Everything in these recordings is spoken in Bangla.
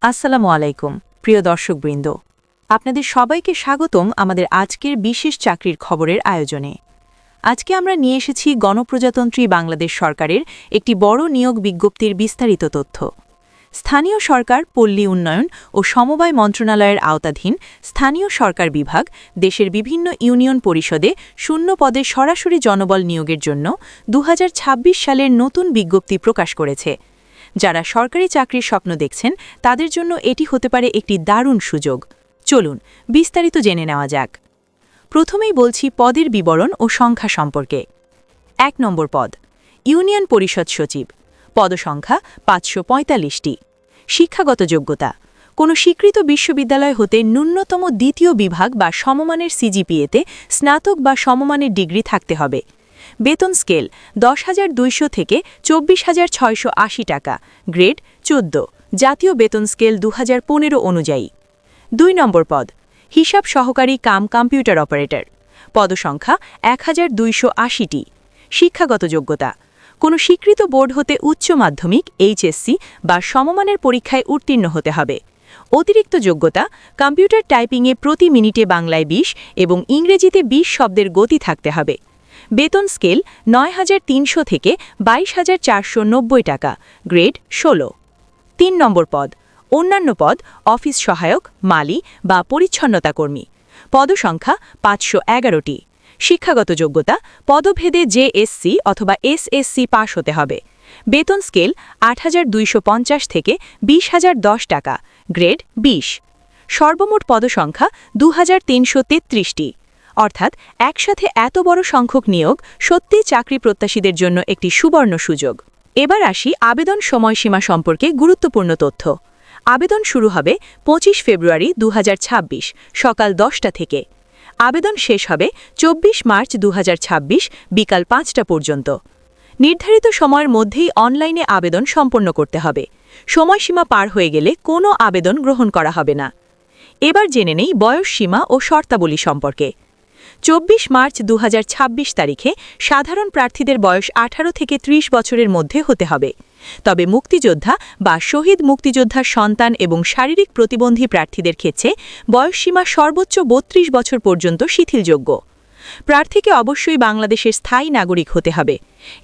আসসালামু আলাইকুম প্রিয় দর্শকবৃন্দ, আপনাদের সবাইকে স্বাগতম আমাদের আজকের বিশেষ চাকরির খবরের আয়োজনে। আজকে আমরা নিয়ে এসেছি গণপ্রজাতন্ত্রী বাংলাদেশ সরকারের একটি বড় নিয়োগ বিজ্ঞপ্তির বিস্তারিত তথ্য। স্থানীয় সরকার, পল্লী উন্নয়ন ও সমবায় মন্ত্রণালয়ের আওতাধীন স্থানীয় সরকার বিভাগ দেশের বিভিন্ন ইউনিয়ন পরিষদে শূন্য পদে সরাসরি জনবল নিয়োগের জন্য 2026 সালের নতুন বিজ্ঞপ্তি প্রকাশ করেছে। যারা সরকারি চাকরির স্বপ্ন দেখছেন তাদের জন্য এটি হতে পারে একটি দারুণ সুযোগ। চলুন বিস্তারিত জেনে নেওয়া যাক। প্রথমেই বলছি পদের বিবরণ ও সংখ্যা সম্পর্কে। 1 নম্বর পদ, ইউনিয়ন পরিষদ সচিব। পদসংখ্যা 545টি। শিক্ষাগত যোগ্যতা, কোনো স্বীকৃত বিশ্ববিদ্যালয় হতে ন্যূনতম দ্বিতীয় বিভাগ বা সমমানের সিজিপিএতে স্নাতক বা সমমানের ডিগ্রি থাকতে হবে। বেতন স্কেল 10,200 থেকে 24,680 টাকা, গ্রেড 14, জাতীয় বেতন স্কেল 2015 অনুযায়ী। 2 নম্বর পদ, হিসাব সহকারী কাম কম্পিউটার অপারেটর। পদসংখ্যা 1,280টি। শিক্ষাগত যোগ্যতা, কোনো স্বীকৃত বোর্ড হতে উচ্চ মাধ্যমিক, এইচএসসি বা সমমানের পরীক্ষায় উত্তীর্ণ হতে হবে। অতিরিক্ত যোগ্যতা, কম্পিউটার টাইপিংয়ে প্রতি মিনিটে বাংলায় 20 এবং ইংরেজিতে 20 শব্দের গতি থাকতে হবে। বেতন স্কেল 9,300 থেকে 22,490 টাকা, গ্রেড 16। 3 নম্বর পদ, অন্যান্য পদ, অফিস সহায়ক, মালি বা পরিচ্ছন্নতা কর্মী। পদসংখ্যা 511টি। শিক্ষাগত যোগ্যতা, পদভেদে জেএসসি অথবা এসএসসি পাশ হতে হবে। বেতন স্কেল 8,250 থেকে 20,010 টাকা, গ্রেড 20। সর্বমোট পদসংখ্যা 2,333টি। অর্থাৎ একসাথে এত বড় সংখ্যক নিয়োগ সত্যিই চাকরি প্রত্যাশীদের জন্য একটি সুবর্ণ সুযোগ। এবার আসি আবেদন সময়সীমা সম্পর্কে গুরুত্বপূর্ণ তথ্য। আবেদন শুরু হবে 25 ফেব্রুয়ারি 2026 সকাল 10টা থেকে। আবেদন শেষ হবে 24 মার্চ 2026 বিকাল 5টা পর্যন্ত। নির্ধারিত সময়ের মধ্যেই অনলাইনে আবেদন সম্পন্ন করতে হবে। সময়সীমা পার হয়ে গেলে কোনো আবেদন গ্রহণ করা হবে না। এবার জেনে নেই বয়সসীমা ও শর্তাবলী সম্পর্কে। 24 মার্চ 2026 তারিখে সাধারণ প্রার্থীদের বয়স 18 থেকে 30 বছরের মধ্যে হতে হবে। তবে মুক্তিযোদ্ধা বা শহীদ মুক্তিযোদ্ধার সন্তান এবং শারীরিক প্রতিবন্ধী প্রার্থীদের ক্ষেত্রে বয়সসীমা সর্বোচ্চ 32 বছর পর্যন্ত শিথিলযোগ্য। প্রার্থীকে অবশ্যই বাংলাদেশের স্থায়ী নাগরিক হতে হবে।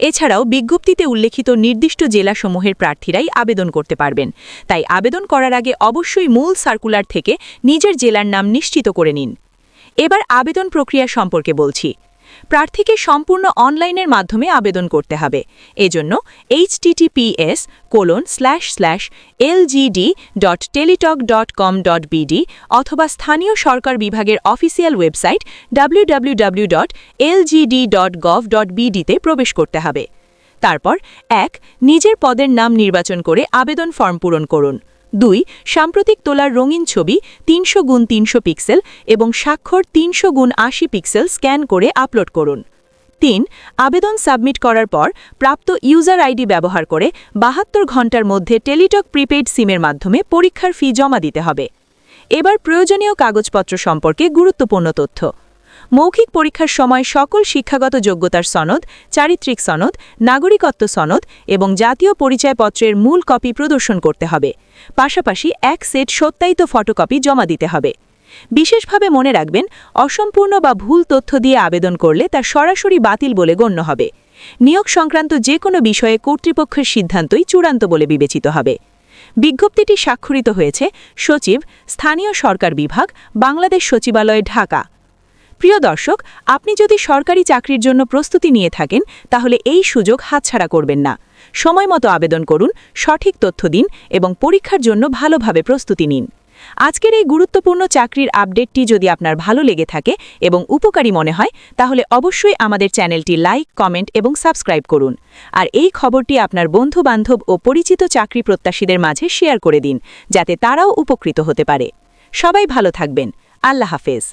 এছাড়াও বিজ্ঞপ্তিতে উল্লেখিত নির্দিষ্ট জেলাসমূহের প্রার্থীরাই আবেদন করতে পারবেন। তাই আবেদন করার আগে অবশ্যই মূল সার্কুলার থেকে নিজের জেলার নাম নিশ্চিত করে নিন। এবার আবেদন প্রক্রিয়া সম্পর্কে বলছি। প্রার্থীকে সম্পূর্ণ অনলাইনের মাধ্যমে আবেদন করতে হবে। এজন্য https://lgd.teletalk.com.bd অথবা স্থানীয় সরকার বিভাগের অফিসিয়াল ওয়েবসাইট www.lgd.gov.bd তে প্রবেশ করতে হবে। তারপর 1. নিজের পদের নাম নির্বাচন করে আবেদন ফর্ম পূরণ করুন। 2. সাম্প্রতিক তোলার রঙিন ছবি 300x300 পিক্সেল এবং স্বাক্ষর 300x80 পিক্সেল স্ক্যান করে আপলোড করুন। 3. আবেদন সাবমিট করার পর প্রাপ্ত ইউজার আইডি ব্যবহার করে 72 ঘন্টার মধ্যে টেলিটক প্রিপেইড সিমের মাধ্যমে পরীক্ষার ফি জমা দিতে হবে। এবার প্রয়োজনীয় কাগজপত্র সম্পর্কে গুরুত্বপূর্ণ তথ্য। মৌখিক পরীক্ষার সময় সকল শিক্ষাগত যোগ্যতার সনদ, চারিত্রিক সনদ, নাগরিকত্ব সনদ এবং জাতীয় পরিচয়পত্রের মূল কপি প্রদর্শন করতে হবে। পাশাপাশি 1 সেট সত্যায়িত ফটোকপি জমা দিতে হবে। বিশেষভাবে মনে রাখবেন, অসম্পূর্ণ বা ভুল তথ্য দিয়ে আবেদন করলে তা সরাসরি বাতিল বলে গণ্য হবে। নিয়োগ সংক্রান্ত যে কোনো বিষয়ে কর্তৃপক্ষের সিদ্ধান্তই চূড়ান্ত বলে বিবেচিত হবে। বিজ্ঞপ্তিটি স্বাক্ষরিত হয়েছে সচিব, স্থানীয় সরকার বিভাগ, বাংলাদেশ সচিবালয়, ঢাকা। প্রিয় দর্শক, আপনি যদি সরকারি চাকরির জন্য প্রস্তুতি নিয়ে থাকেন তাহলে এই সুযোগ হাতছাড়া করবেন না। সময়মতো আবেদন করুন, সঠিক তথ্য দিন এবং পরীক্ষার জন্য ভালোভাবে প্রস্তুতি নিন। আজকের এই গুরুত্বপূর্ণ চাকরির আপডেটটি যদি আপনার ভালো লেগে থাকে এবং উপকারী মনে হয় তাহলে অবশ্যই আমাদের চ্যানেলটি লাইক, কমেন্ট এবং সাবস্ক্রাইব করুন। আর এই খবরটি আপনার বন্ধু-বান্ধব ও পরিচিত চাকরি প্রত্যাশীদের মাঝে শেয়ার করে দিন, যাতে তারাও উপকৃত হতে পারে। সবাই ভালো থাকবেন। আল্লাহ হাফেজ।